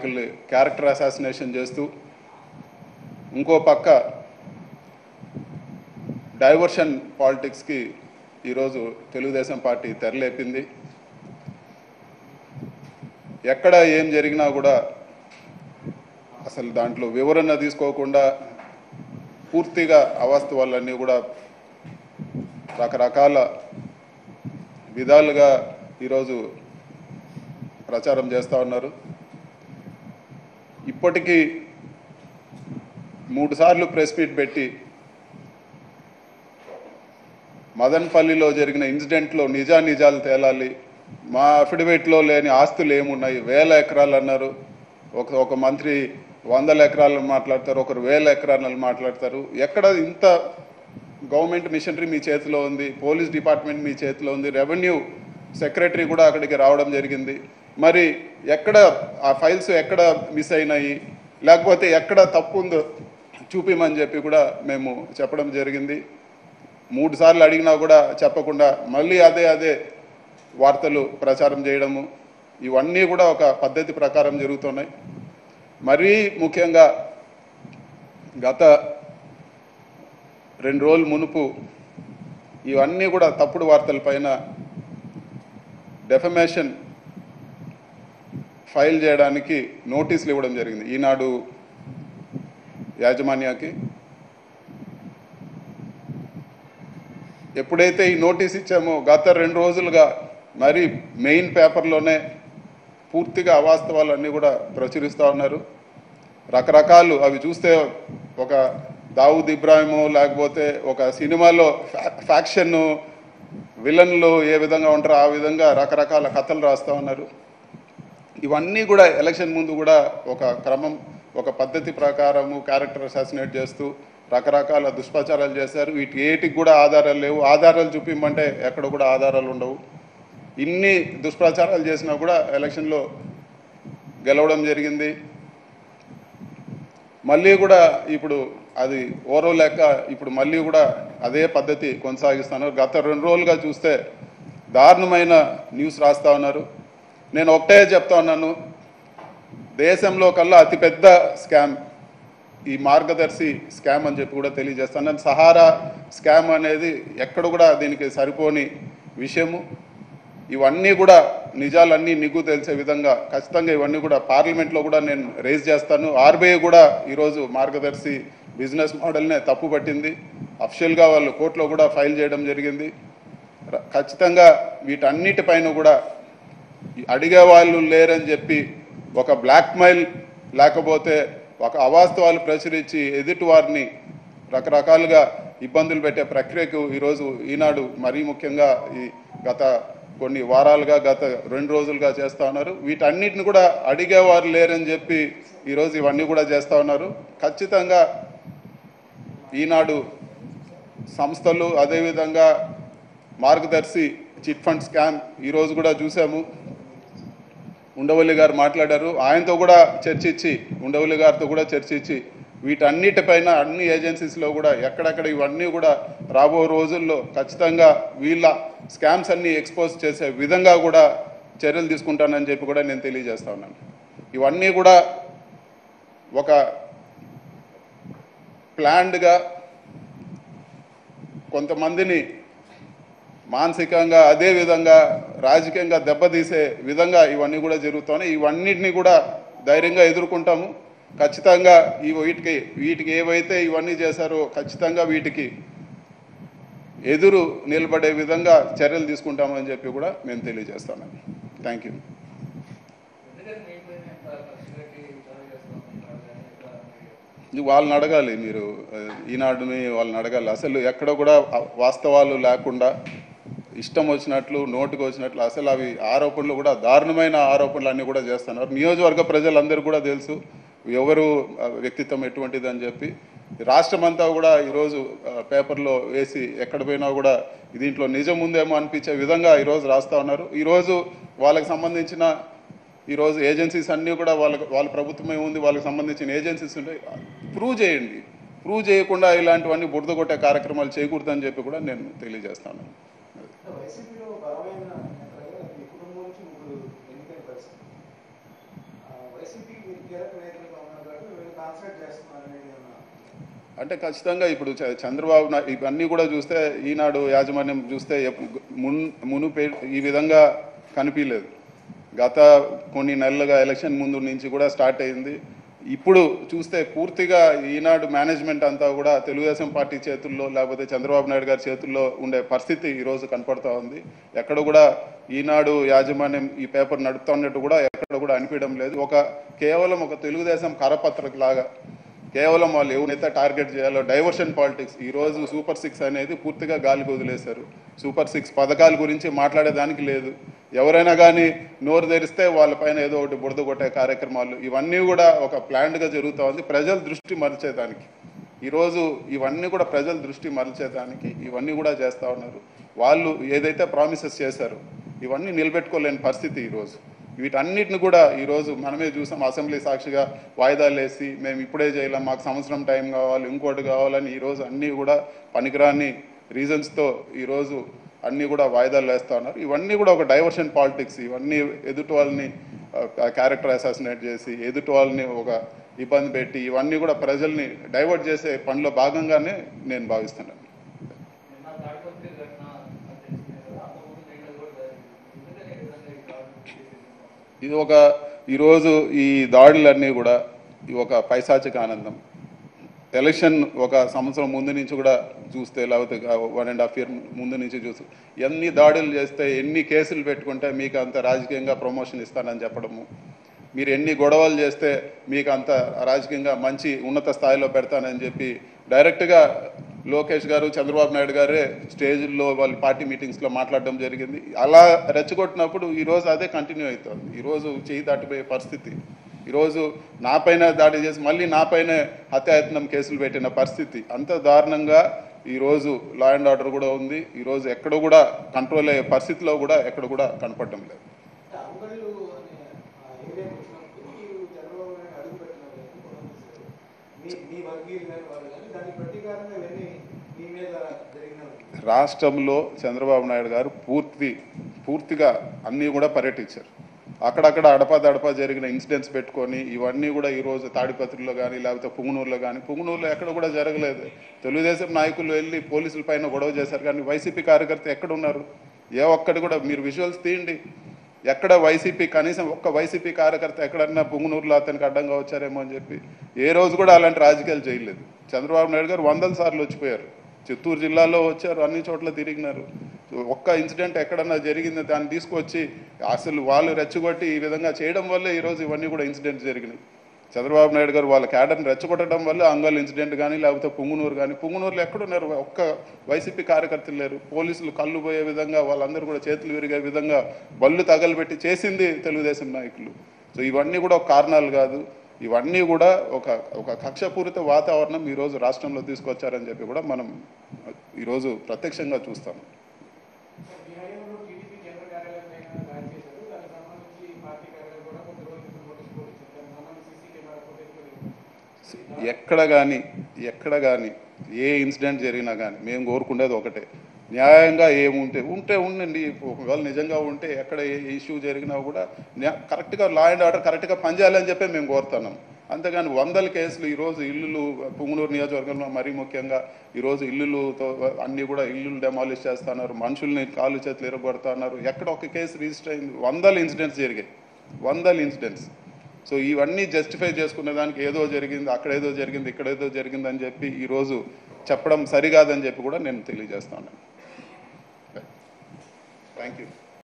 నాయకులు character assassination చేస్తూ ఇంకో పక్క డైవర్షన్ పాలిటిక్స్కి ఈరోజు తెలుగుదేశం పార్టీ తెరలేపింది. ఎక్కడ ఏం జరిగినా కూడా అసలు దాంట్లో వివరణ తీసుకోకుండా పూర్తిగా అవాస్తవాలన్నీ కూడా రకరకాల విధాలుగా ఈరోజు ప్రచారం చేస్తూ ఉన్నారు. ఇప్పటికీ 3 సార్లు ప్రెస్ మీట్ పెట్టి మదన్పల్లిలో జరిగిన ఇన్సిడెంట్లో నిజాలు తేలాలి, మా అఫిడవిట్లో లేని ఆస్తులు ఏమున్నాయి, 1000 ఎకరాలు అన్నారు. ఒక మంత్రి 100 ఎకరాలను మాట్లాడతారు, ఒకరు 1000 ఎకరాలను మాట్లాడతారు. ఎక్కడ ఇంత గవర్నమెంట్ మిషనరీ మీ చేతిలో ఉంది, పోలీస్ డిపార్ట్మెంట్ మీ చేతిలో ఉంది, రెవెన్యూ సెక్రటరీ కూడా అక్కడికి రావడం జరిగింది. మరి ఎక్కడ ఆ ఫైల్స్ ఎక్కడ మిస్ అయినాయి, లేకపోతే ఎక్కడ తప్పు ఉందో చూపిమని చెప్పి కూడా మేము చెప్పడం జరిగింది. 3 సార్లు అడిగినా కూడా చెప్పకుండా మళ్ళీ అదే వార్తలు ప్రచారం చేయడము, ఇవన్నీ కూడా ఒక పద్ధతి ప్రకారం జరుగుతున్నాయి. మరీ ముఖ్యంగా గత 2 రోజుల మునుపు ఇవన్నీ కూడా తప్పుడు వార్తల పైన డెఫమేషన్ ఫైల్ చేయడానికి నోటీసులు ఇవ్వడం జరిగింది ఈనాడు యాజమాన్యానికి. ఎప్పుడైతే ఈ నోటీస్ ఇచ్చామో గత 2 రోజులుగా మరి మెయిన్ పేపర్లోనే పూర్తిగా అవాస్తవాలన్నీ కూడా ప్రచురిస్తూ ఉన్నారు. రకరకాలు అవి చూస్తే ఒక దావుద్ ఇబ్రాహిమో లేకపోతే ఒక సినిమాలో ఫ్యాక్షన్ విలన్లు ఏ విధంగా ఉంటారో ఆ విధంగా రకరకాల కథలు రాస్తూ ఉన్నారు. ఇవన్నీ కూడా ఎలక్షన్ ముందు కూడా ఒక క్రమం, ఒక పద్ధతి ప్రకారము క్యారెక్టర్ అసాసినేట్ చేస్తూ రకరకాల దుష్ప్రచారాలు చేశారు. వీటికి కూడా ఆధారాలు లేవు. ఆధారాలు చూపిమంటే ఎక్కడ కూడా ఆధారాలు ఉండవు. ఇన్ని దుష్ప్రచారాలు చేసినా కూడా ఎలక్షన్లో గెలవడం జరిగింది. మళ్ళీ కూడా ఇప్పుడు అది ఓరవలేక ఇప్పుడు మళ్ళీ కూడా అదే పద్ధతి కొనసాగిస్తున్నారు. గత 2 రోజులుగా చూస్తే దారుణమైన న్యూస్ రాస్తూ ఉన్నారు. నేను ఒకటే చెప్తా ఉన్నాను, దేశంలో కల్లా అతిపెద్ద స్కామ్ ఈ మార్గదర్శి స్కామ్ అని చెప్పి కూడా తెలియజేస్తాను. సహారా స్కామ్ అనేది ఎక్కడ కూడా దీనికి సరిపోని విషయము. ఇవన్నీ కూడా నిజాలన్నీ నిగ్గు తెలిసే విధంగా ఖచ్చితంగా ఇవన్నీ కూడా పార్లమెంట్లో కూడా నేను రేజ్ చేస్తాను. ఆర్బీఐ కూడా ఈరోజు మార్గదర్శి బిజినెస్ మోడల్నే తప్పు పట్టింది. అఫిషియల్గా వాళ్ళు కోర్టులో కూడా ఫైల్ చేయడం జరిగింది. ఖచ్చితంగా వీటన్నిటిపైన కూడా అడిగే వాళ్ళు లేరని చెప్పి ఒక బ్లాక్మెయిల్ లేకపోతే ఒక అవాస్తవాలు ప్రచురించి ఎదుటి వారిని రకరకాలుగా ఇబ్బందులు పెట్టే ప్రక్రియకు ఈరోజు ఈనాడు మరీ ముఖ్యంగా ఈ గత కొన్ని వారాలుగా గత 2 రోజులుగా చేస్తూ ఉన్నారు. వీటన్నిటిని కూడా అడిగేవారు లేరని చెప్పి ఈరోజు ఇవన్నీ కూడా చేస్తూ ఉన్నారు. ఖచ్చితంగా ఈనాడు సంస్థలు అదేవిధంగా మార్గదర్శి చిట్ ఫండ్ స్కామ్ ఈరోజు కూడా చూసాము. ఉండవల్లి గారు మాట్లాడారు, ఆయనతో కూడా చర్చించి ఉండవల్లి గారితో కూడా చర్చించి వీటన్నిటిపైన అన్ని ఏజెన్సీస్లో కూడా ఎక్కడెక్కడ ఇవన్నీ కూడా రాబో రోజుల్లో ఖచ్చితంగా వీళ్ళ స్కామ్స్ అన్నీ ఎక్స్పోజ్ చేసే విధంగా కూడా చర్యలు తీసుకుంటానని చెప్పి కూడా నేను తెలియజేస్తా ఉన్నాను. ఇవన్నీ కూడా ఒక ప్లాన్డ్గా కొంతమందిని మానసికంగా అదేవిధంగా రాజకీయంగా దెబ్బతీసే విధంగా ఇవన్నీ కూడా జరుగుతున్నాయి. ఇవన్నిటిని కూడా ధైర్యంగా ఎదుర్కొంటాము. ఖచ్చితంగా వీటికి ఏవైతే ఇవన్నీ చేశారో ఖచ్చితంగా వీటికి ఎదురు నిలబడే విధంగా చర్యలు తీసుకుంటామని చెప్పి కూడా మేము తెలియజేస్తాను. Thank you. వాళ్ళని అడగాలి, మీరు ఈనాడుని వాళ్ళని అడగాలి. అసలు ఎక్కడ కూడా వాస్తవాలు లేకుండా ఇష్టం వచ్చినట్లు నోటుకు వచ్చినట్లు అసలు అవి ఆరోపణలు కూడా దారుణమైన ఆరోపణలు అన్నీ కూడా చేస్తున్నారు. నియోజకవర్గ ప్రజలందరూ కూడా తెలుసు ఎవరు వ్యక్తిత్వం ఎటువంటిది అని చెప్పి. రాష్ట్రమంతా కూడా ఈరోజు పేపర్లో వేసి ఎక్కడ పోయినా కూడా దీంట్లో నిజం ఉందేమో అనిపించే విధంగా ఈరోజు రాస్తూ ఉన్నారు. ఈరోజు వాళ్ళకి సంబంధించిన ఈరోజు ఏజెన్సీస్ అన్నీ కూడా వాళ్ళ ప్రభుత్వమే ఉంది, వాళ్ళకి సంబంధించిన ఏజెన్సీస్ ఉంటాయి. ప్రూవ్ చేయండి. ప్రూవ్ చేయకుండా ఇలాంటివన్నీ బురద కొట్టే కార్యక్రమాలు చేయకూడదని చెప్పి కూడా నేను తెలియజేస్తాను. వైసీపీ అంటే ఖచ్చితంగా ఇప్పుడు చంద్రబాబు ఇవన్నీ కూడా చూస్తే ఈనాడు యాజమాన్యం చూస్తే మునుపే ఈ విధంగా కనిపించలేదు. గత కొన్ని నెలలుగా ఎలక్షన్ ముందు నుంచి కూడా స్టార్ట్ అయింది. ఇప్పుడు చూస్తే పూర్తిగా ఈనాడు మేనేజ్మెంట్ అంతా కూడా తెలుగుదేశం పార్టీ చేతుల్లో లేకపోతే చంద్రబాబు నాయుడు గారి చేతుల్లో ఉండే పరిస్థితి ఈరోజు కనపడతా ఉంది. ఎక్కడ కూడా ఈనాడు యాజమాన్యం ఈ పేపర్ నడుపుతున్నట్టు కూడా ఎక్కడ కూడా అనిపించడం లేదు. కేవలం ఒక తెలుగుదేశం కరపత్రక లాగా కేవలం వాళ్ళు ఎవరైతే టార్గెట్ చేయాలో డైవర్షన్ పాలిటిక్స్. ఈరోజు సూపర్ 6 అనేది పూర్తిగా గాలికి వదిలేశారు. సూపర్ 6 పథకాల గురించి మాట్లాడేదానికి లేదు. ఎవరైనా కానీ నోరు తెరిస్తే వాళ్ళపైన ఏదో ఒకటి బురద కొట్టే కార్యక్రమాలు ఇవన్నీ కూడా ఒక ప్లాన్డ్గా జరుగుతూ ఉంది. ప్రజల దృష్టి మరల్చేదానికి ఈరోజు ఇవన్నీ కూడా ప్రజల దృష్టి మరల్చేదానికి ఇవన్నీ కూడా చేస్తూ ఉన్నారు. వాళ్ళు ఏదైతే ప్రామిసెస్ చేశారో ఇవన్నీ నిలబెట్టుకోలేని పరిస్థితి ఈరోజు. వీటన్నిటిని కూడా ఈరోజు మనమే చూసాం. అసెంబ్లీ సాక్షిగా వాయిదాలు వేసి మేము ఇప్పుడే చేయలేం, మాకు సంవత్సరం టైం కావాలి, ఇంకోటి కావాలని ఈరోజు అన్నీ కూడా పనికిరాని రీజన్స్తో ఈరోజు అన్నీ కూడా వాయిదాలు వేస్తూ ఉన్నారు. ఇవన్నీ కూడా ఒక డైవర్షన్ పాలిటిక్స్. ఇవన్నీ ఎదుటి వాళ్ళని క్యారెక్టర్ అసాసినేట్ చేసి ఎదుటి వాళ్ళని ఒక ఇబ్బంది పెట్టి ఇవన్నీ కూడా ప్రజల్ని డైవర్ట్ చేసే పనిలో భాగంగానే నేను భావిస్తున్నాను. ఇది ఈరోజు ఈ దాడులన్నీ కూడా ఒక పైశాచిక ఆనందం. ఎలక్షన్ ఒక సంవత్సరం ముందు నుంచి కూడా చూస్తే లేకపోతే 1.5 year ముందు నుంచి చూస్తే ఎన్ని దాడులు చేస్తే ఎన్ని కేసులు పెట్టుకుంటే మీకు అంత రాజకీయంగా ప్రమోషన్ ఇస్తానని చెప్పడము, మీరు ఎన్ని గొడవలు చేస్తే మీకు అంత రాజకీయంగా మంచి ఉన్నత స్థాయిలో పెడతానని చెప్పి డైరెక్ట్గా లోకేష్ గారు చంద్రబాబు నాయుడు గారే స్టేజ్లో వాళ్ళ పార్టీ మీటింగ్స్లో మాట్లాడడం జరిగింది. అలా రెచ్చగొట్టినప్పుడు ఈరోజు అదే కంటిన్యూ అవుతుంది. ఈరోజు చేయి దాటిపోయే పరిస్థితి. ఈరోజు నాపైన దాడి చేసి మళ్ళీ నాపైన హత్యాయత్నం కేసులు పెట్టిన పరిస్థితి. అంత దారుణంగా ఈరోజు లా అండ్ ఆర్డర్ కూడా ఉంది. ఈరోజు ఎక్కడ కూడా కంట్రోల్ అయ్యే పరిస్థితిలో కూడా ఎక్కడ కూడా కనపడడం లేదు. రాష్ట్రంలో చంద్రబాబు నాయుడు గారు పూర్తిగా అన్నీ కూడా పర్యటించారు. అక్కడక్కడ అడపా జరిగిన ఇన్సిడెంట్స్ పెట్టుకొని ఇవన్నీ కూడా ఈరోజు తాడిపత్రిలో కానీ లేకపోతే పుంగనూరులో కానీ, పుంగనూరులో ఎక్కడ కూడా జరగలేదు. తెలుగుదేశం నాయకులు వెళ్ళి పోలీసుల పైన గొడవ చేశారు కానీ వైసీపీ కార్యకర్త ఎక్కడ ఉన్నారు? ఏ ఒక్కటి కూడా మీరు విజువల్స్ తీయండి. ఎక్కడ వైసీపీ కనీసం ఒక్క వైసీపీ కార్యకర్త ఎక్కడన్నా పుంగనూరులో అతనికి అడ్డంగా వచ్చారేమో అని చెప్పి ఏ రోజు కూడా అలాంటి రాజకీయాలు చేయలేదు. చంద్రబాబు నాయుడు గారు 100 సార్లు వచ్చిపోయారు. చిత్తూరు జిల్లాలో వచ్చారు, అన్ని చోట్ల తిరిగినారు. ఒక్క ఇన్సిడెంట్ ఎక్కడన్నా జరిగింది దాన్ని తీసుకొచ్చి అసలు వాళ్ళు రెచ్చగొట్టి ఈ విధంగా చేయడం వల్లే ఈరోజు ఇవన్నీ కూడా ఇన్సిడెంట్స్ జరిగినాయి. చంద్రబాబు నాయుడు గారు వాళ్ళ క్యాడర్ని రెచ్చగొట్టడం వల్ల అంగల్ ఇన్సిడెంట్ కానీ లేకపోతే పుంగనూరు కానీ, పుంగనూరులో ఎక్కడున్నారు? ఒక్క వైసీపీ కార్యకర్తలు లేరు. పోలీసులు కళ్ళు పోయే విధంగా వాళ్ళందరూ కూడా చేతులు విరిగే విధంగా బళ్ళు తగలబెట్టి చేసింది తెలుగుదేశం నాయకులు. సో ఇవన్నీ కూడా కారణాలు కాదు. ఇవన్నీ కూడా ఒక కక్షపూరిత వాతావరణం ఈరోజు రాష్ట్రంలో తీసుకొచ్చారని చెప్పి కూడా మనం ఈరోజు ప్రత్యక్షంగా చూస్తాం. ఎక్కడ కానీ ఏ ఇన్సిడెంట్ జరిగినా కానీ మేము కోరుకునేది ఒకటే, న్యాయంగా ఉంటే ఉండండి. ఒకవేళ నిజంగా ఉంటే ఎక్కడ ఏ ఇష్యూ జరిగినా కూడా కరెక్ట్గా లా అండ్ ఆర్డర్ కరెక్ట్గా పనిచేయాలని చెప్పి మేము కోరుతున్నాం. అంతేగాని 100 కేసులు ఈరోజు ఇల్లులు పుంగనూరు నియోజకవర్గంలో మరీ ముఖ్యంగా ఈరోజు ఇల్లులతో అన్నీ కూడా ఇల్లులు డెమాలిష్ చేస్తున్నారు, మనుషుల్ని కాళ్ళు చేతులు ఎరగొడుతున్నారు. ఎక్కడ ఒక కేసు రిజిస్టర్ అయింది? 100 ఇన్సిడెంట్స్ జరిగాయి, 100 ఇన్సిడెంట్స్. సో ఇవన్నీ జస్టిఫై చేసుకునే దానికి ఏదో జరిగింది, అక్కడేదో జరిగింది, ఇక్కడేదో జరిగింది అని చెప్పి ఈరోజు చెప్పడం సరికాదని చెప్పి కూడా నేను తెలియజేస్తాను. Thank you.